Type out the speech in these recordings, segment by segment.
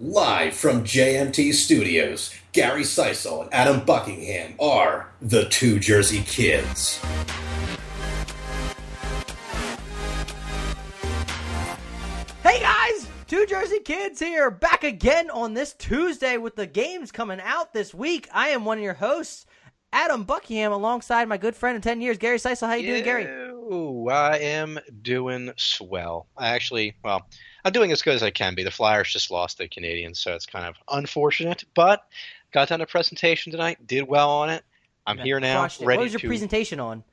Live from JMT Studios, Gary Seisel and Adam Buckingham are the Two Jersey Kids. Hey guys, Two Jersey Kids here, back again on this Tuesday with the games coming out this week. I am one of your hosts, Adam Buckingham, alongside my good friend of 10 years, Gary Seisel. How you doing, Gary? I am doing swell. I'm doing as good as I can be. The Flyers just lost the Canadians, so it's kind of unfortunate. But got done a presentation tonight, did well on it. I'm here now, ready to... What was your presentation on?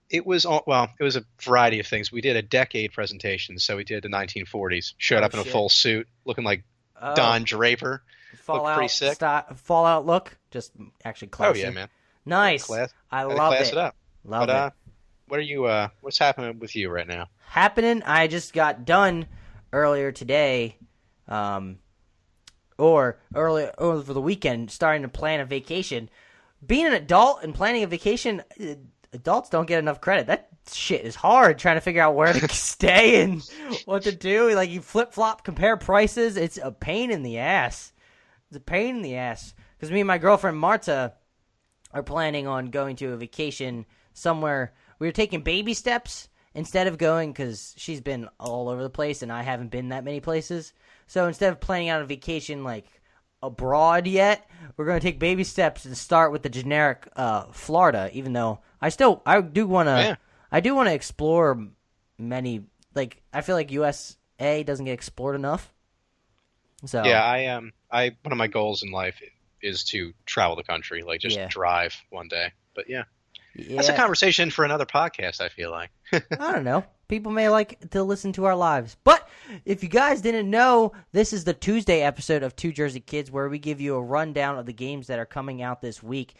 It was a variety of things. We did a decade presentation, so we did the 1940s. Showed up in a full suit, looking like Don Draper. Looked pretty sick. Fallout look, just actually classy. Oh yeah, man. Nice. I love it. Class it up. Love it. What are you? What's happening with you right now? I just got done earlier today, or earlier over the weekend, starting to plan a vacation. Being an adult and planning a vacation, adults don't get enough credit. That shit is hard, trying to figure out where to stay and what to do. Like, you flip-flop, compare prices. It's a pain in the ass. Because me and my girlfriend, Marta, are planning on going to a vacation somewhere. We were taking baby steps instead of going, because she's been all over the place and I haven't been that many places. So instead of planning out a vacation like abroad yet, we're going to take baby steps and start with the generic Florida, even though I do want to explore many. Like, I feel like USA doesn't get explored enough. So yeah, one of my goals in life is to travel the country, like just drive one day. But yeah, that's a conversation for another podcast, I feel like. I don't know. People may like to listen to our lives. But if you guys didn't know, this is the Tuesday episode of Two Jersey Kids, where we give you a rundown of the games that are coming out this week.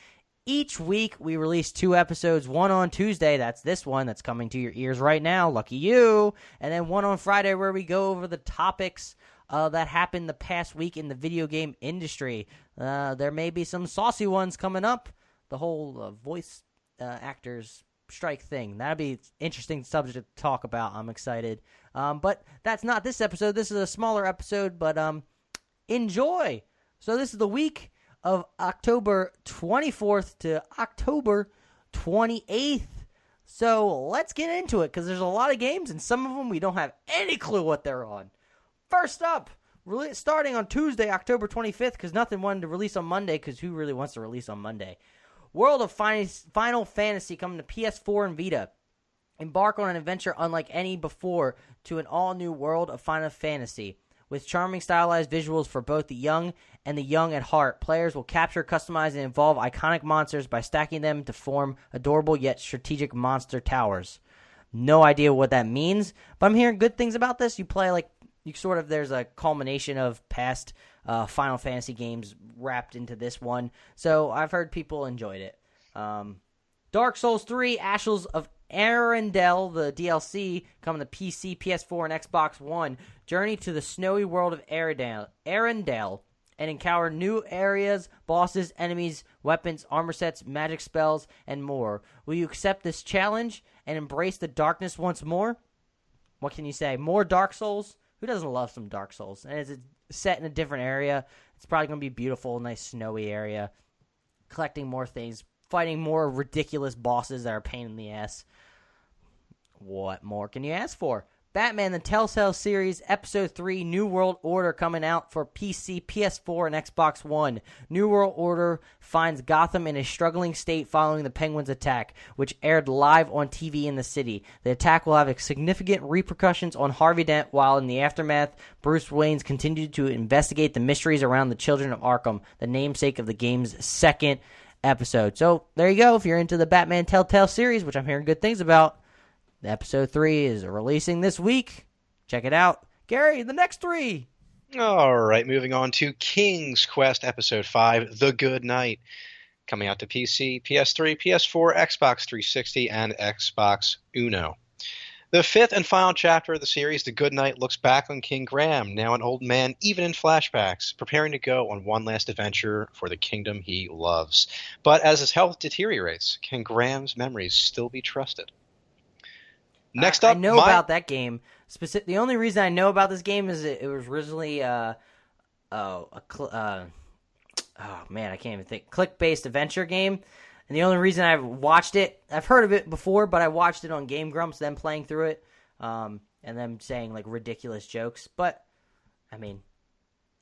Each week, we release 2 episodes, one on Tuesday, that's this one that's coming to your ears right now, lucky you, and then one on Friday where we go over the topics that happened the past week in the video game industry. There may be some saucy ones coming up, the whole voice actors strike thing. That'd be an interesting subject to talk about. I'm excited. But that's not this episode. This is a smaller episode, but enjoy. So this is the week of October 24th to October 28th. So let's get into it, because there's a lot of games, and some of them we don't have any clue what they're on. First up, starting on Tuesday, October 25th, because nothing wanted to release on Monday, because who really wants to release on Monday? World of Final Fantasy coming to PS4 and Vita. Embark on an adventure unlike any before to an all-new world of Final Fantasy. With charming stylized visuals for both the young and the young at heart, players will capture, customize, and evolve iconic monsters by stacking them to form adorable yet strategic monster towers. No idea what that means, but I'm hearing good things about this. There's a culmination of past Final Fantasy games wrapped into this one. So I've heard people enjoyed it. Dark Souls 3, Ashes of Arendelle, the DLC, coming to PC, PS4, and Xbox One. Journey to the snowy world of Arendelle and encounter new areas, bosses, enemies, weapons, armor sets, magic spells, and more. Will you accept this challenge and embrace the darkness once more? What can you say? More Dark Souls? Who doesn't love some Dark Souls? And it's set in a different area. It's probably going to be beautiful, nice snowy area. Collecting more things, fighting more ridiculous bosses that are a pain in the ass. What more can you ask for? Batman the Telltale Series Episode 3 New World Order coming out for PC, PS4, and Xbox One. New World Order finds Gotham in a struggling state following the Penguins' attack, which aired live on TV in the city. The attack will have significant repercussions on Harvey Dent, while in the aftermath, Bruce Wayne's continued to investigate the mysteries around the Children of Arkham, the namesake of the game's second episode. So, there you go. If you're into the Batman Telltale series, which I'm hearing good things about, Episode 3 is releasing this week. Check it out. Gary, the next 3. All right, moving on to King's Quest Episode 5, The Good Night. Coming out to PC, PS3, PS4, Xbox 360, and Xbox Uno. The 5th and final chapter of the series, The Good Night, looks back on King Graham, now an old man, even in flashbacks, preparing to go on one last adventure for the kingdom he loves. But as his health deteriorates, can Graham's memories still be trusted? Next up, I know about that game. The only reason I know about this game is it was originally oh man, I can't even think. Click-based adventure game. And the only reason I've watched it, I've heard of it before, but I watched it on Game Grumps, them playing through it, and them saying like ridiculous jokes. But I mean,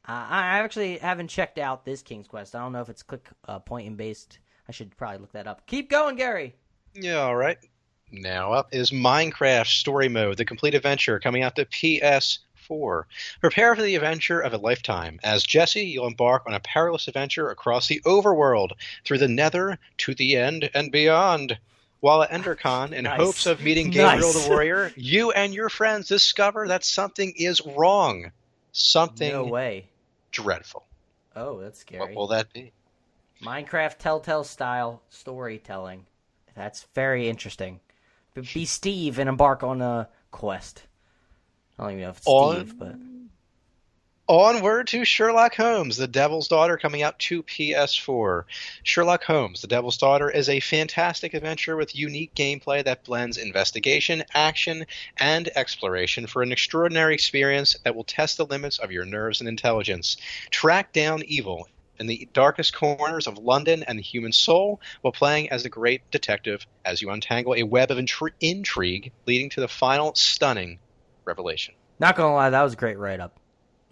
I actually haven't checked out this King's Quest. I don't know if it's point and based. I should probably look that up. Keep going, Gary. Yeah, all right. Now up is Minecraft Story Mode, the complete adventure, coming out to PS4. Prepare for the adventure of a lifetime. As Jesse, you'll embark on a perilous adventure across the overworld, through the nether, to the end, and beyond. While at Endercon, in hopes of meeting Gabriel the Warrior, you and your friends discover that something is wrong. Something No way. dreadful. Oh, that's scary. What will that be? Minecraft Telltale style storytelling. That's very interesting. Be Steve and embark on a quest. I don't even know if it's Steve, but... Onward to Sherlock Holmes, The Devil's Daughter, coming out to PS4. Sherlock Holmes, The Devil's Daughter is a fantastic adventure with unique gameplay that blends investigation, action, and exploration for an extraordinary experience that will test the limits of your nerves and intelligence. Track down evil in the darkest corners of London and the human soul while playing as the great detective as you untangle a web of intrigue leading to the final stunning revelation. Not gonna lie, that was a great write-up.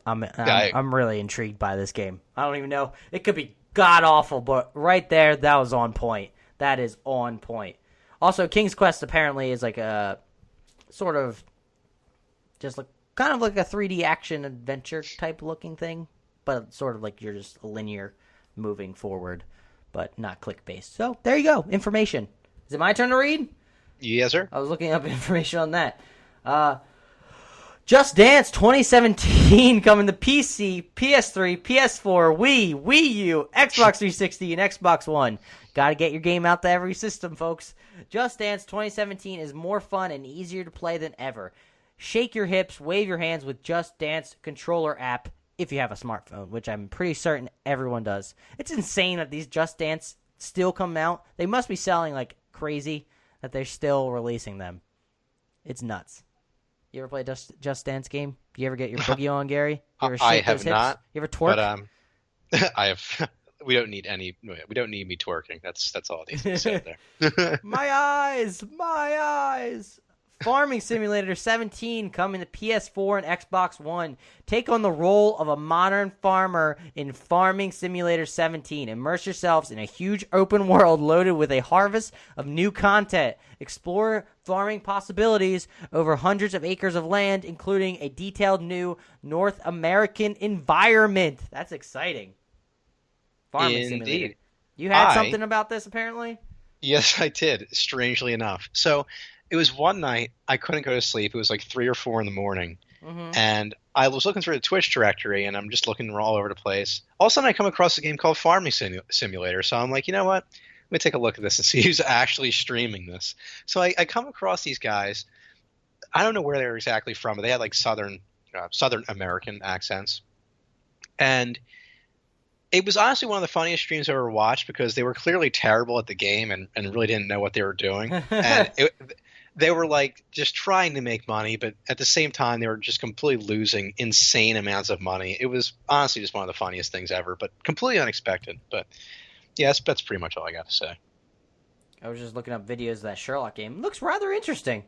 I'm really intrigued by this game. I don't even know. It could be god-awful, but right there, that was on point. That is on point. Also, King's Quest apparently is like a sort of just like kind of like a 3D action adventure type looking thing, but sort of like you're just linear moving forward, but not click-based. So, there you go. Information. Is it my turn to read? Yes, sir. I was looking up information on that. Just Dance 2017 coming to PC, PS3, PS4, Wii U, Xbox 360, and Xbox One. Gotta get your game out to every system, folks. Just Dance 2017 is more fun and easier to play than ever. Shake your hips, wave your hands with Just Dance controller app if you have a smartphone, which I'm pretty certain everyone does. It's insane that these Just Dance still come out. They must be selling like crazy that they're still releasing them. It's nuts. You ever play a Just Dance game? You ever get your boogie on, Gary? You ever I have not. You ever twerk? But I have. We don't need me twerking. That's all it needs to say there. My eyes. Farming Simulator 17 coming to PS4 and Xbox One. Take on the role of a modern farmer in Farming Simulator 17. Immerse yourselves in a huge open world loaded with a harvest of new content. Explore farming possibilities over hundreds of acres of land, including a detailed new North American environment. That's exciting. Farming Simulator. You had something about this, apparently? Yes, I did, strangely enough. So it was one night I couldn't go to sleep. It was like 3 or 4 in the morning. Mm-hmm. And I was looking through the Twitch directory, and I'm just looking all over the place. All of a sudden, I come across a game called Farming Simulator. So I'm like, you know what? Let me take a look at this and see who's actually streaming this. So I come across these guys. I don't know where they're exactly from, but they had like Southern American accents. And it was honestly one of the funniest streams I've ever watched because they were clearly terrible at the game and really didn't know what they were doing. And they were like just trying to make money, but at the same time, they were just completely losing insane amounts of money. It was honestly just one of the funniest things ever, but completely unexpected. But yeah, that's pretty much all I got to say. I was just looking up videos of that Sherlock game. Looks rather interesting.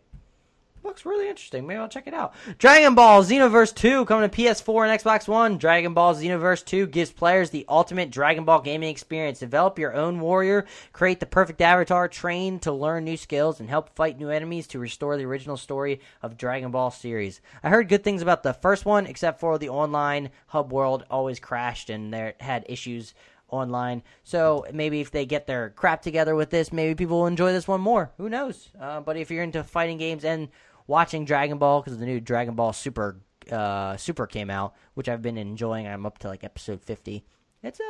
Looks really interesting. Maybe I'll check it out. Dragon Ball Xenoverse 2 coming to PS4 and Xbox One. Dragon Ball Xenoverse 2 gives players the ultimate Dragon Ball gaming experience. Develop your own warrior, create the perfect avatar, train to learn new skills, and help fight new enemies to restore the original story of Dragon Ball series. I heard good things about the first one, except for the online hub world always crashed and they had issues online. So maybe if they get their crap together with this, maybe people will enjoy this one more. Who knows? But if you're into fighting games and watching Dragon Ball, because the new Dragon Ball Super came out, which I've been enjoying. I'm up to like episode 50. It's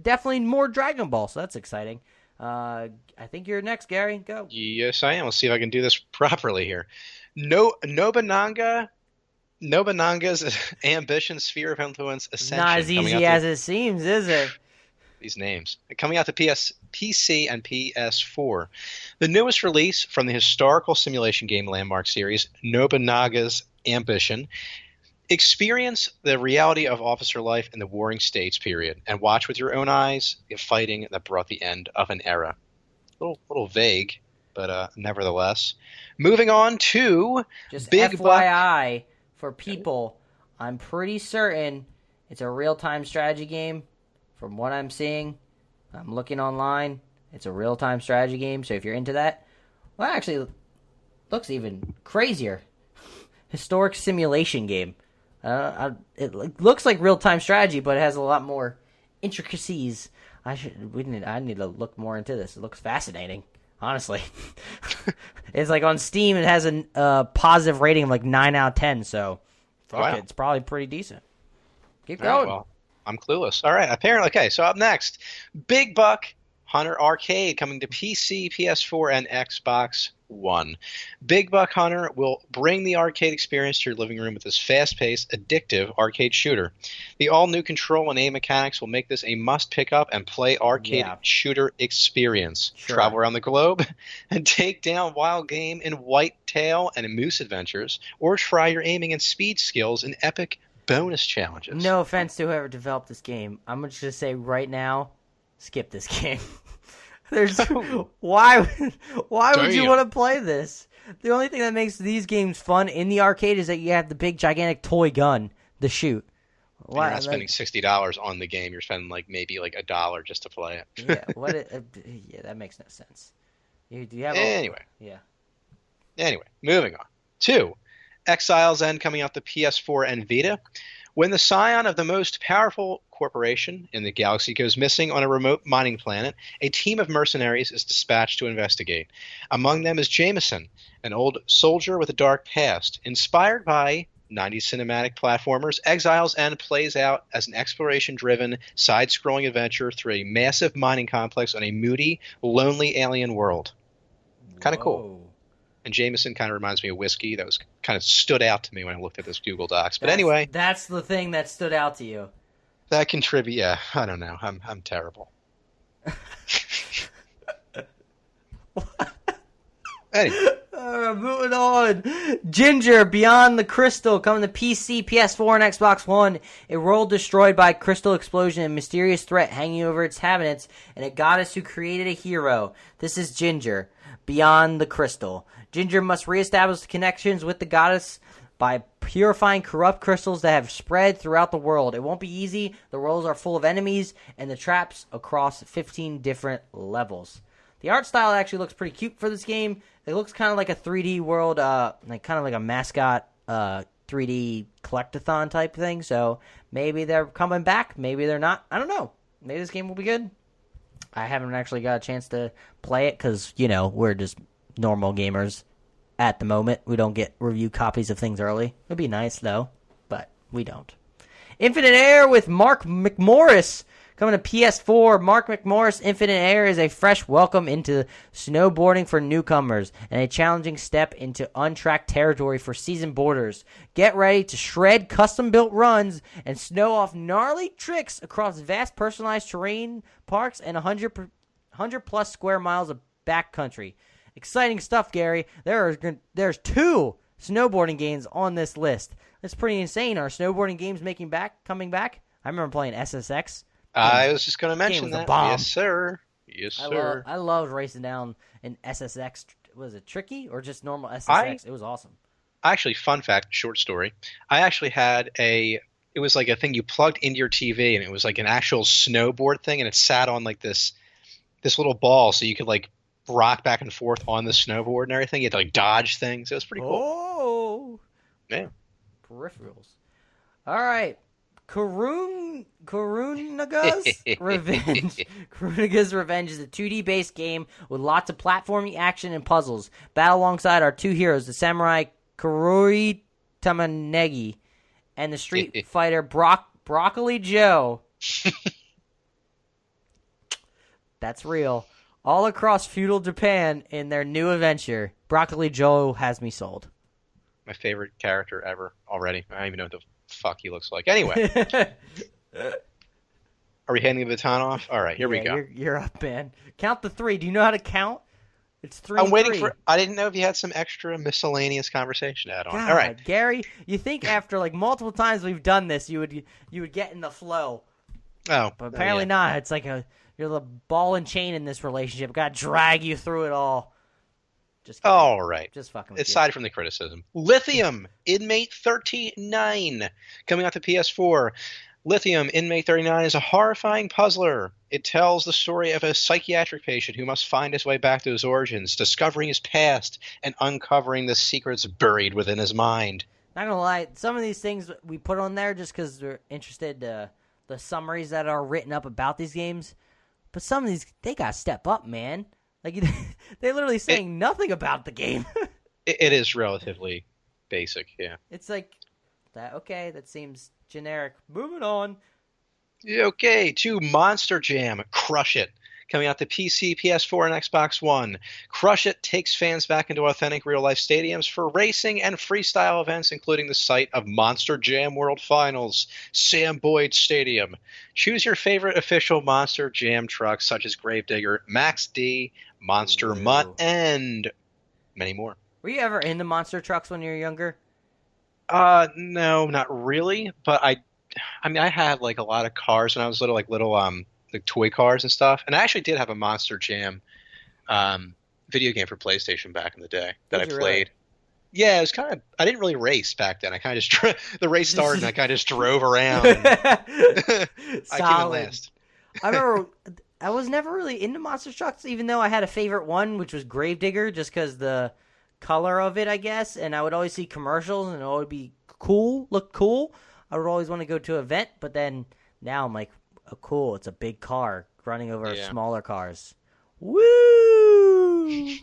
definitely more Dragon Ball, so that's exciting. I think you're next, Gary. Go. Yes, I am. Let's see if I can do this properly here. Nobunaga's ambition sphere of influence ascension. Not as easy as it seems, is it? These names. Coming out to PC and PS4. The newest release from the historical simulation game Landmark series, Nobunaga's Ambition, Experience the reality of officer life in the Warring States period, and watch with your own eyes the fighting that brought the end of an era. A little vague, but nevertheless. Moving on to Just Big FYI for people, I'm pretty certain it's a real-time strategy game. From what I'm seeing, I'm looking online. It's a real-time strategy game, so if you're into that, well, actually, it looks even crazier. Historic simulation game. It looks like real-time strategy, but it has a lot more intricacies. I need to look more into this. It looks fascinating, honestly. It's like on Steam, it has a positive rating of like 9 out of 10. So, fuck it, it's probably pretty decent. Keep going. Right, well, I'm clueless. All right, apparently. Okay, so up next, Big Buck Hunter Arcade coming to PC, PS4, and Xbox One. Big Buck Hunter will bring the arcade experience to your living room with this fast-paced, addictive arcade shooter. The all-new control and aim mechanics will make this a must-pick-up and play arcade shooter experience. Sure. Travel around the globe and take down wild game in Whitetail and Moose Adventures, or try your aiming and speed skills in epic bonus challenges. No offense to whoever developed this game. I'm just going to say right now, skip this game. There's why would you want to play this? The only thing that makes these games fun in the arcade is that you have the big gigantic toy gun to shoot. Why? You're not spending $60 on the game. You're spending maybe $1 just to play it. Yeah, that makes no sense. Do you have anyway? Yeah. Anyway, moving on. 2. Exile's End coming out to PS4 and Vita. When the scion of the most powerful corporation in the galaxy goes missing on a remote mining planet, a team of mercenaries is dispatched to investigate. Among them is Jameson, an old soldier with a dark past. Inspired by 90s cinematic platformers, Exile's End plays out as an exploration-driven, side-scrolling adventure through a massive mining complex on a moody, lonely alien world. Kind of cool. And Jameson kind of reminds me of whiskey. That was kind of stood out to me when I looked at this Google Docs. But anyway, that's the thing that stood out to you. That contribute. Yeah, I don't know. I'm terrible. Anyway. Moving on. Ginger Beyond the Crystal coming to PC, PS4, and Xbox One. A world destroyed by crystal explosion and mysterious threat hanging over its inhabitants, and a goddess who created a hero. This is Ginger Beyond the Crystal. Ginger must reestablish connections with the goddess by purifying corrupt crystals that have spread throughout the world. It won't be easy. The worlds are full of enemies and the traps across 15 different levels. The art style actually looks pretty cute for this game. It looks kind of like a 3D world, kind of like a mascot 3D collectathon type thing. So maybe they're coming back. Maybe they're not. I don't know. Maybe this game will be good. I haven't actually got a chance to play it because, we're just normal gamers at the moment. We don't get review copies of things early. It'd be nice, though, but we don't. Infinite Air with Mark McMorris coming to PS4. Mark McMorris Infinite Air is a fresh welcome into snowboarding for newcomers and a challenging step into untracked territory for seasoned boarders. Get ready to shred custom-built runs and snow off gnarly tricks across vast personalized terrain, parks, and 100-plus square miles of backcountry. Exciting stuff, Gary. There's 2 snowboarding games on this list. That's pretty insane. Are snowboarding games coming back? I remember playing SSX. I was just going to mention that. Yes, sir. Yes, sir. I loved racing down in SSX. Was it tricky or just normal SSX? It was awesome. Actually, fun fact, short story. I actually had it was like a thing you plugged into your TV, and it was like an actual snowboard thing, and it sat on this little ball, so you could rock back and forth on the snowboard and everything. You had to dodge things. It was pretty cool. Oh. Yeah. Peripherals. All right. Karunaga's Revenge. Karunaga's Revenge is a 2D-based game with lots of platforming, action, and puzzles. Battle alongside our 2 heroes, the samurai Karui Tamanegi and the street fighter Broccoli Joe. That's real. All across feudal Japan in their new adventure. Broccoli Joe has me sold. My favorite character ever already. I don't even know what the fuck he looks like. Anyway. Are we handing the baton off? All right, here we go. You're up, man. Count to 3. Do you know how to count? It's 3-3. I'm waiting for. I didn't know if you had some extra miscellaneous conversation to add on. God, All right, Gary, you think after like multiple times we've done this, you would get in the flow. Oh, But apparently not. It's like you're the ball and chain in this relationship. Got to drag you through it all. Just kidding. All right. Just fucking with Aside from the criticism, Lithium Inmate 39 coming out to PS4. Lithium Inmate 39 is a horrifying puzzler. It tells the story of a psychiatric patient who must find his way back to his origins, discovering his past and uncovering the secrets buried within his mind. Not gonna lie, some of these things we put on there just because we're interested. The summaries that are written up about these games, but some of these they gotta step up, man. Like they're literally saying nothing about the game. It is relatively basic, yeah. It's like that. Okay, that seems generic. Moving on. Okay, to Monster Jam, Crush It. Coming out to PC, PS4, and Xbox One. Crush It takes fans back into authentic real-life stadiums for racing and freestyle events, including the site of Monster Jam World Finals, Sam Boyd Stadium. Choose your favorite official Monster Jam trucks, such as Gravedigger, Max D, Monster Mutt, and many more. Were you ever into monster trucks when you were younger? No, not really, but I mean, I had like a lot of cars when I was little, like toy cars and stuff. And I actually did have a Monster Jam video game for PlayStation back in the day that I played. Really? Yeah, it was kind of. I didn't really race back then. I kind of just the race started and I kind of just drove around. I came in last. I remember I was never really into monster trucks, even though I had a favorite one, which was Gravedigger, just because the color of it, I guess. And I would always see commercials, and it would be cool, look cool. I would always want to go to an event, but then now I'm like, oh, cool, it's a big car running over smaller cars. Woo!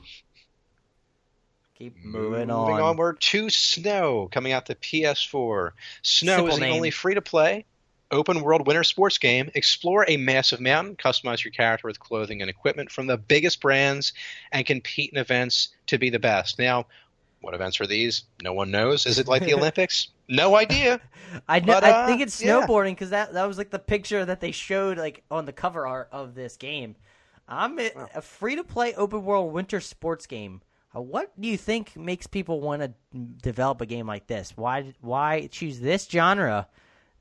Keep moving on. Moving onward to Snow, coming out to PS4. Snow Simple is the name. only free-to-play, open-world winter sports game. Explore a massive mountain, customize your character with clothing and equipment from the biggest brands, and compete in events to be the best. Now, what events are these? No one knows. Is it like the Olympics? No idea. I think it's snowboarding because that was like the picture that they showed like on the cover art of this game. A free-to-play open-world winter sports game. What do you think makes people want to develop a game like this? Why choose this genre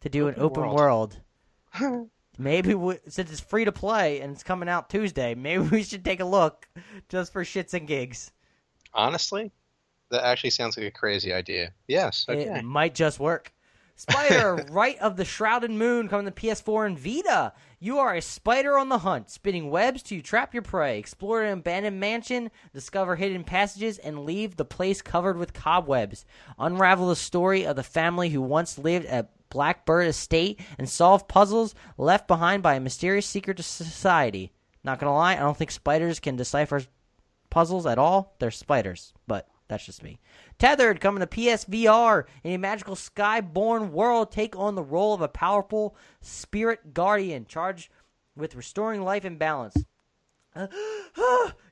to do an open world? Maybe since it's free to play and it's coming out Tuesday, maybe we should take a look just for shits and gigs. Honestly, that actually sounds like a crazy idea. Yes, okay. It might just work. Spider, Rite of the Shrouded Moon, coming to PS4 and Vita. You are a spider on the hunt, spinning webs to trap your prey. Explore an abandoned mansion, discover hidden passages, and leave the place covered with cobwebs. Unravel the story of the family who once lived at Blackbird Estate and solve puzzles left behind by a mysterious secret society. Not gonna lie, I don't think spiders can decipher puzzles at all. They're spiders, but that's just me. Tethered, coming to PSVR. In a magical sky-born world, take on the role of a powerful spirit guardian charged with restoring life and balance.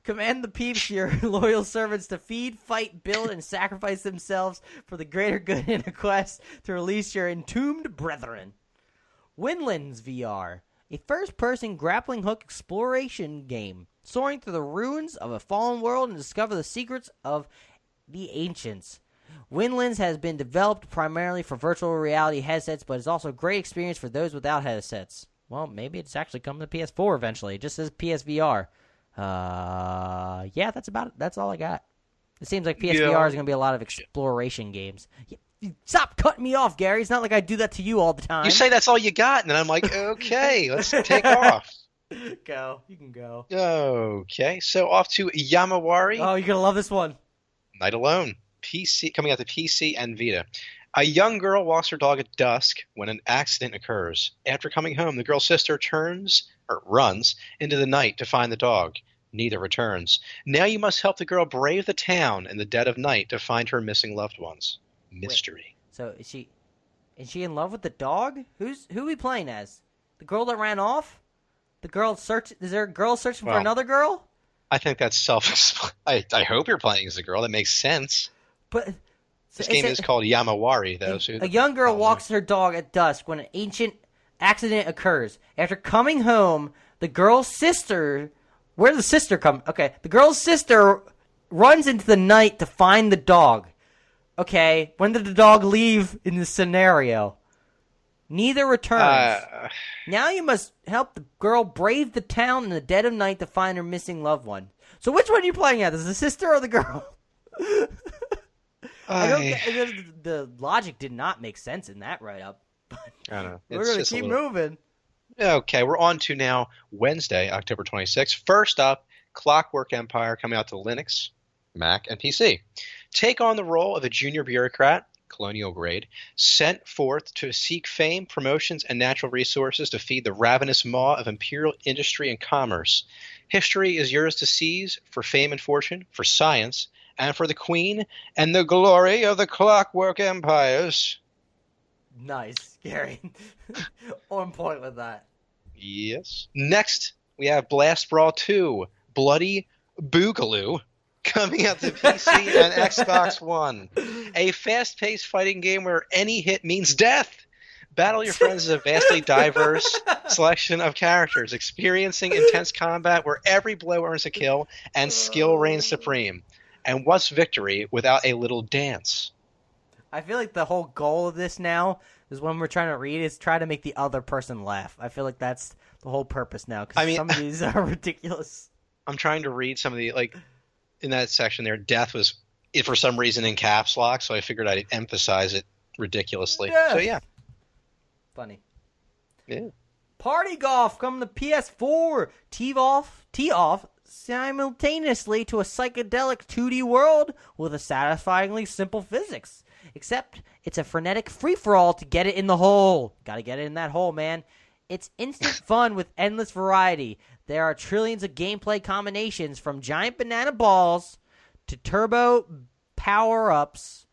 Command the peeps, your loyal servants, to feed, fight, build, and sacrifice themselves for the greater good in a quest to release your entombed brethren. Windlands VR. A first-person grappling hook exploration game. Soaring through the ruins of a fallen world and discover the secrets of the ancients. Windlands has been developed primarily for virtual reality headsets, but is also a great experience for those without headsets. Well, maybe it's actually coming to PS4 eventually. It just says PSVR. Yeah, that's about it. That's all I got. It seems like PSVR is going to be a lot of exploration games. Stop cutting me off, Gary. It's not like I do that to you all the time. You say that's all you got, and then I'm like, okay, let's take off. Go. You can go. Okay, so off to Yamawari. Oh, you're going to love this one. Night Alone, PC coming out to PC and Vita. A young girl walks her dog at dusk when an accident occurs. After coming home, the girl's sister runs into the night to find the dog. Neither returns. Now you must help the girl brave the town in the dead of night to find her missing loved ones. Mystery. Wait, so is she in love with the dog? Who are we playing as? The girl that ran off? Is there a girl searching for another girl? I think that's self-explanatory. I hope you're playing as a girl. That makes sense. But this game is called Yamawari, though. A young girl walks her dog at dusk when an ancient accident occurs. After coming home, the girl's sister Where did the sister come? Okay, the girl's sister runs into the night to find the dog. Okay, when did the dog leave in this scenario? Neither returns. Now you must help the girl brave the town in the dead of night to find her missing loved one. So which one are you playing at? Is the sister or the girl? The logic did not make sense in that write-up. I don't know. We're going to keep moving. Okay, we're on to now Wednesday, October 26th. First up, Clockwork Empire coming out to Linux, Mac, and PC. Take on the role of a junior bureaucrat, colonial grade, sent forth to seek fame, promotions, and natural resources to feed the ravenous maw of imperial industry and commerce. History is yours to seize for fame and fortune, for science, and for the queen and the glory of the Clockwork Empires. Nice, Gary. On point with that. Yes. Next, we have Blast Brawl 2, Bloody Boogaloo, coming out to PC and Xbox One. A fast-paced fighting game where any hit means death. Battle your friends as a vastly diverse selection of characters, experiencing intense combat where every blow earns a kill and skill reigns supreme. And what's victory without a little dance? I feel like the whole goal of this now is when we're trying to read is try to make the other person laugh. I feel like that's the whole purpose now because some of these are ridiculous. I'm trying to read some of the, like, in that section there, death was, for some reason, in caps lock, so I figured I'd emphasize it ridiculously. Yeah. So, yeah. Funny. Yeah. Party Golf coming to PS4. Tee-off simultaneously to a psychedelic 2D world with a satisfyingly simple physics. Except it's a frenetic free-for-all to get it in the hole. Gotta get it in that hole, man. It's instant fun with endless variety. There are trillions of gameplay combinations from giant banana balls to turbo power-ups.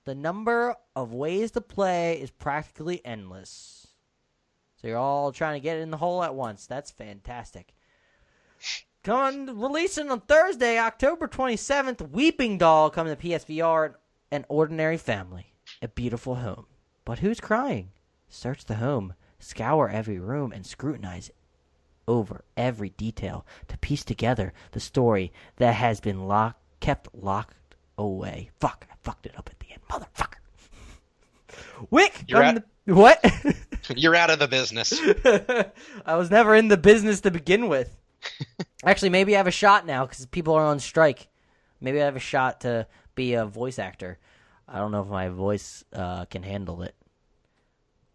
The number of ways to play is practically endless. So you're all trying to get it in the hole at once. That's fantastic. Releasing on Thursday, October 27th, Weeping Doll coming to PSVR. An ordinary family, a beautiful home. But who's crying? Search the home, scour every room, and scrutinize over every detail to piece together the story that has been kept locked away. Fuck, I fucked it up at the end. Motherfucker. Wick! What? You're out of the business. I was never in the business to begin with. Actually, maybe I have a shot now because people are on strike. Maybe I have a shot to be a voice actor. I don't know if my voice can handle it.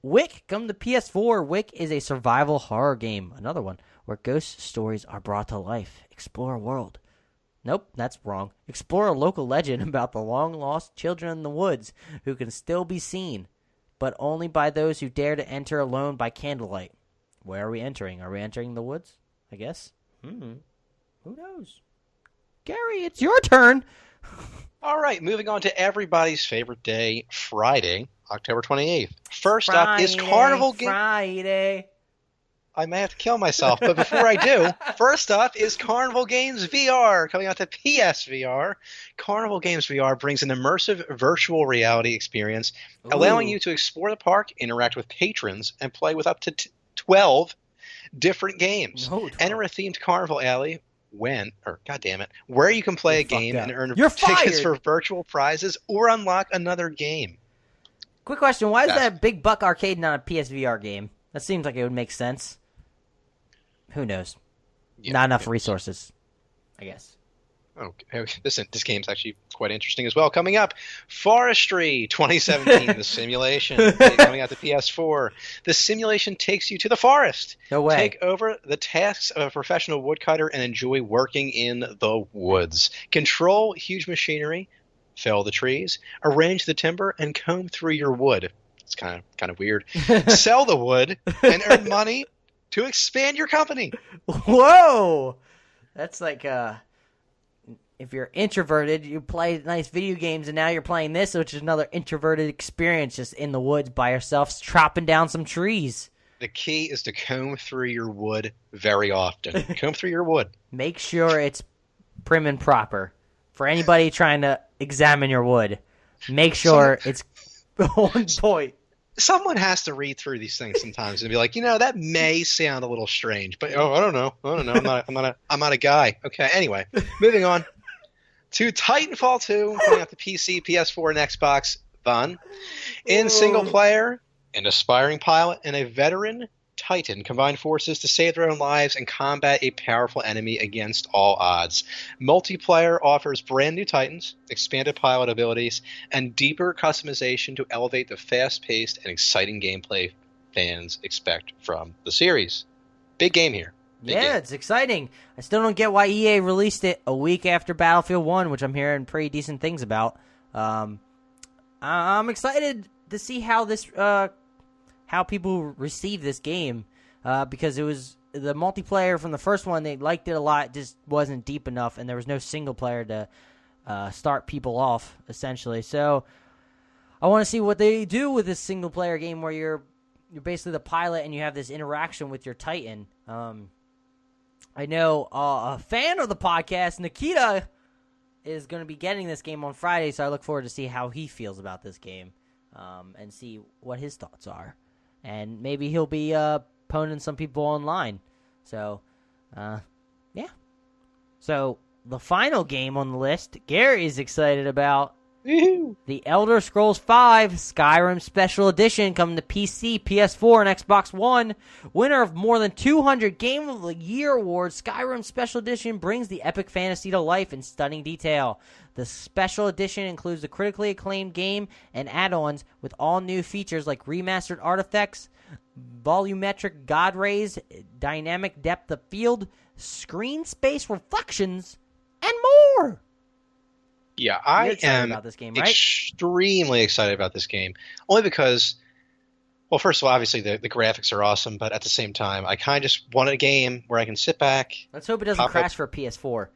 Wick, come to PS4. Wick is a survival horror game. Another one where ghost stories are brought to life. Explore a world. Nope, that's wrong. Explore a local legend about the long-lost children in the woods who can still be seen, but only by those who dare to enter alone by candlelight. Where are we entering? Are we entering the woods? I guess. Who knows? Gary, it's your turn. All right, moving on to everybody's favorite day, Friday, October 28th. First up is Carnival Games. Friday. I may have to kill myself, but before I do, first up is Carnival Games VR, coming out to PSVR. Carnival Games VR brings an immersive virtual reality experience, allowing you to explore the park, interact with patrons, and play with up to 12 different games. Enter a themed carnival alley where you can play a game and earn tickets for virtual prizes or unlock another game. Quick question, why is that Big Buck Arcade not a PSVR game? That seems like it would make sense. Who knows? Yeah, not enough resources, I guess. Okay. This game's actually quite interesting as well. Coming up, Forestry 2017, the simulation, coming out to PS4. The simulation takes you to the forest. No way. Take over the tasks of a professional woodcutter and enjoy working in the woods. Control huge machinery, fell the trees, arrange the timber, and comb through your wood. It's kind of weird. Sell the wood and earn money to expand your company. Whoa! That's like if you're introverted, you play nice video games, and now you're playing this, which is another introverted experience, just in the woods by yourself, chopping down some trees. The key is to comb through your wood very often. Comb through your wood. Make sure it's prim and proper. For anybody trying to examine your wood, make sure it's on point. someone has to read through these things sometimes and be like, that may sound a little strange, but I don't know. I'm not a guy. Okay. Anyway, moving on to Titanfall 2 coming out to PC, PS4, and Xbox. Fun. In single player, an aspiring pilot and a veteran Titan combine forces to save their own lives and combat a powerful enemy against all odds. Multiplayer offers brand new Titans, expanded pilot abilities, and deeper customization to elevate the fast-paced and exciting gameplay fans expect from the series. Big game here. Big game. It's exciting. I still don't get why EA released it a week after Battlefield 1, which I'm hearing pretty decent things about. I'm excited to see how this how people receive this game, because it was the multiplayer from the first one. They liked it a lot. It just wasn't deep enough, and there was no single player to start people off, essentially. So I want to see what they do with this single player game where you're basically the pilot and you have this interaction with your Titan. I know a fan of the podcast, Nikita, is going to be getting this game on Friday, so I look forward to see how he feels about this game, and see what his thoughts are. And maybe he'll be poning some people online. So, yeah. So, the final game on the list, Gary's excited about. Woo-hoo. The Elder Scrolls V Skyrim Special Edition coming to PC, PS4, and Xbox One. Winner of more than 200 Game of the Year awards, Skyrim Special Edition brings the epic fantasy to life in stunning detail. The Special Edition includes the critically acclaimed game and add-ons with all new features like remastered artifacts, volumetric god rays, dynamic depth of field, screen space reflections, and more. Yeah, I am about this game, right? Extremely excited about this game. Only because, well, first of all, obviously the graphics are awesome, but at the same time, I kind of just want a game where I can sit back. Let's hope it doesn't crash for PS4.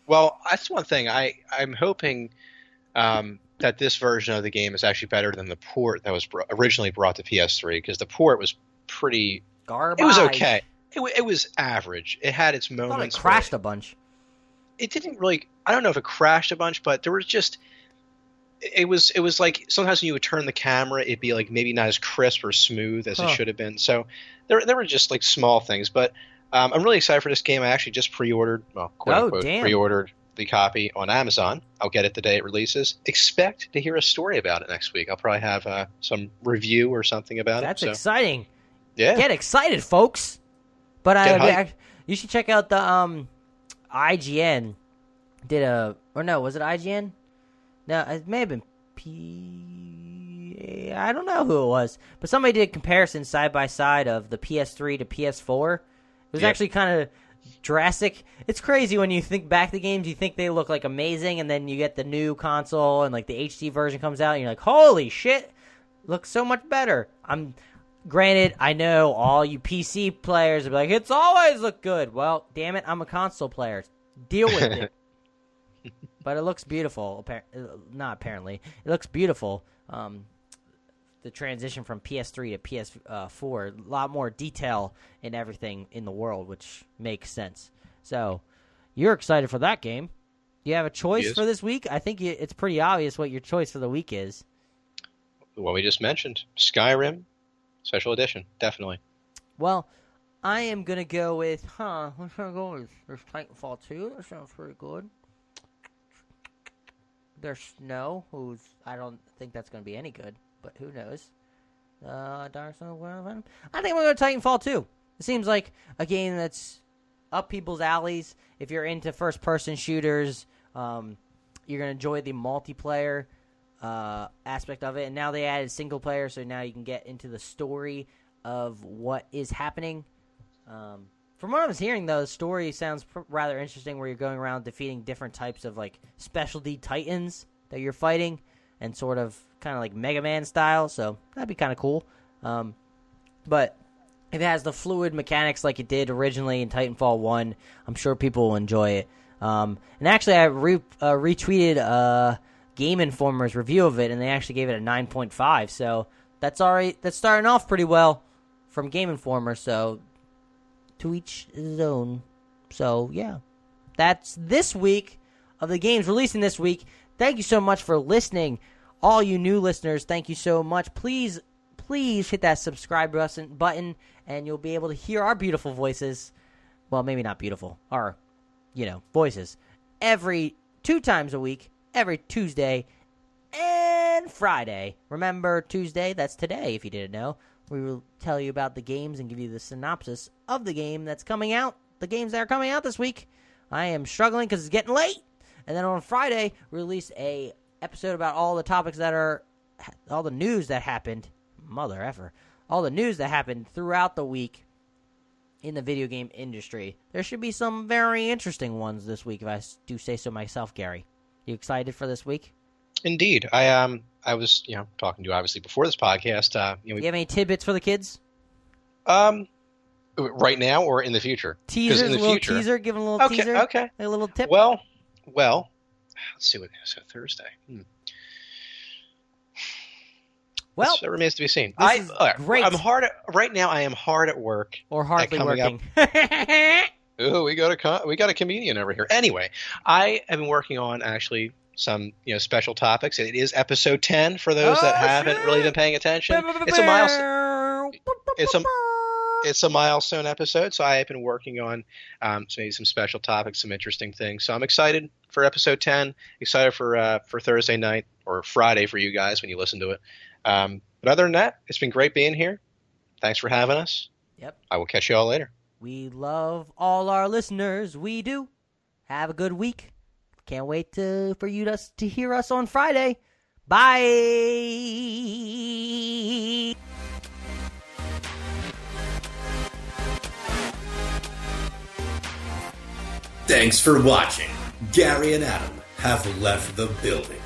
Well, that's one thing. I'm hoping that this version of the game is actually better than the port that was originally brought to PS3, because the port was pretty garbage. It was okay. It was average. It had its moments. I thought it crashed a bunch. It didn't really. I don't know if it crashed a bunch, but there was just. It was like sometimes when you would turn the camera, it'd be like maybe not as crisp or smooth as it should have been. So there were just like small things, but I'm really excited for this game. I actually just pre-ordered, pre-ordered the copy on Amazon. I'll get it the day it releases. Expect to hear a story about it next week. I'll probably have some review or something about it. That's exciting. Yeah, get excited, folks. But you should check out the IGN did was it IGN? No, it may have been I don't know who it was, but somebody did a comparison side by side of the PS3 to PS4. It was actually kind of drastic. It's crazy when you think back to games, you think they look like amazing, and then you get the new console and like the HD version comes out, and you're like, holy shit, looks so much better. Granted, I know all you PC players will be like, it's always looked good. Well, damn it, I'm a console player. Deal with it. But it looks beautiful. Not apparently. It looks beautiful. The transition from PS3 to PS4, a lot more detail in everything in the world, which makes sense. So, you're excited for that game. You have a choice for this week? I think it's pretty obvious what your choice for the week is. What we just mentioned. Skyrim Special Edition, definitely. Well, I am going to go with, what should I go with? There's Titanfall 2. That sounds pretty good. There's Snow, I don't think that's going to be any good, but who knows? Dark Souls, I think we're going to Titanfall 2. It seems like a game that's up people's alleys. If you're into first-person shooters, you're going to enjoy the multiplayer aspect of it. And now they added single player, so now you can get into the story of what is happening. From what I was hearing, though, the story sounds rather interesting, where you're going around defeating different types of like specialty titans that you're fighting, and sort of kind of like Mega Man style. So that'd be kind of cool. But if it has the fluid mechanics like it did originally in Titanfall 1, I'm sure people will enjoy it. And actually, I retweeted Game Informer's review of it, and they actually gave it a 9.5. So that's all right. That's starting off pretty well from Game Informer. So to each his own. So yeah, that's this week of the games releasing this week. Thank you so much for listening. All you new listeners, thank you so much. Please please hit that subscribe button, and you'll be able to hear our beautiful voices. Well, maybe not beautiful. Our, voices. Every 2 times a week, every Tuesday and Friday. Remember, Tuesday, that's today, if you didn't know. We will tell you about the games and give you the synopsis of the game that's coming out. The games that are coming out this week. I am struggling because it's getting late. And then on Friday, we release a episode about all the topics that are, all the news that happened. Mother effer. All the news that happened throughout the week in the video game industry. There should be some very interesting ones this week, if I do say so myself, Gary. You excited for this week? Indeed. I was, talking to you obviously before this podcast. You have any tidbits for the kids? Right now or in the future? Teaser, in the future. Teaser, give them a little teaser. Okay. A little tip. Well, let's see what it is. Thursday. Well, it remains to be seen. Great. Right now. I am hard at work. Or hardly working. Ooh, we got a comedian over here. Anyway, I have been working on actually some special topics. It is episode 10 for those that haven't really been paying attention. It's a milestone. It's a milestone episode, so I have been working on maybe some special topics, some interesting things. So I'm excited for episode 10. Excited for Thursday night or Friday for you guys when you listen to it. But other than that, it's been great being here. Thanks for having us. Yep. I will catch you all later. We love all our listeners. We do. Have a good week. Can't wait for you to hear us on Friday. Bye. Thanks for watching. Gary and Adam have left the building.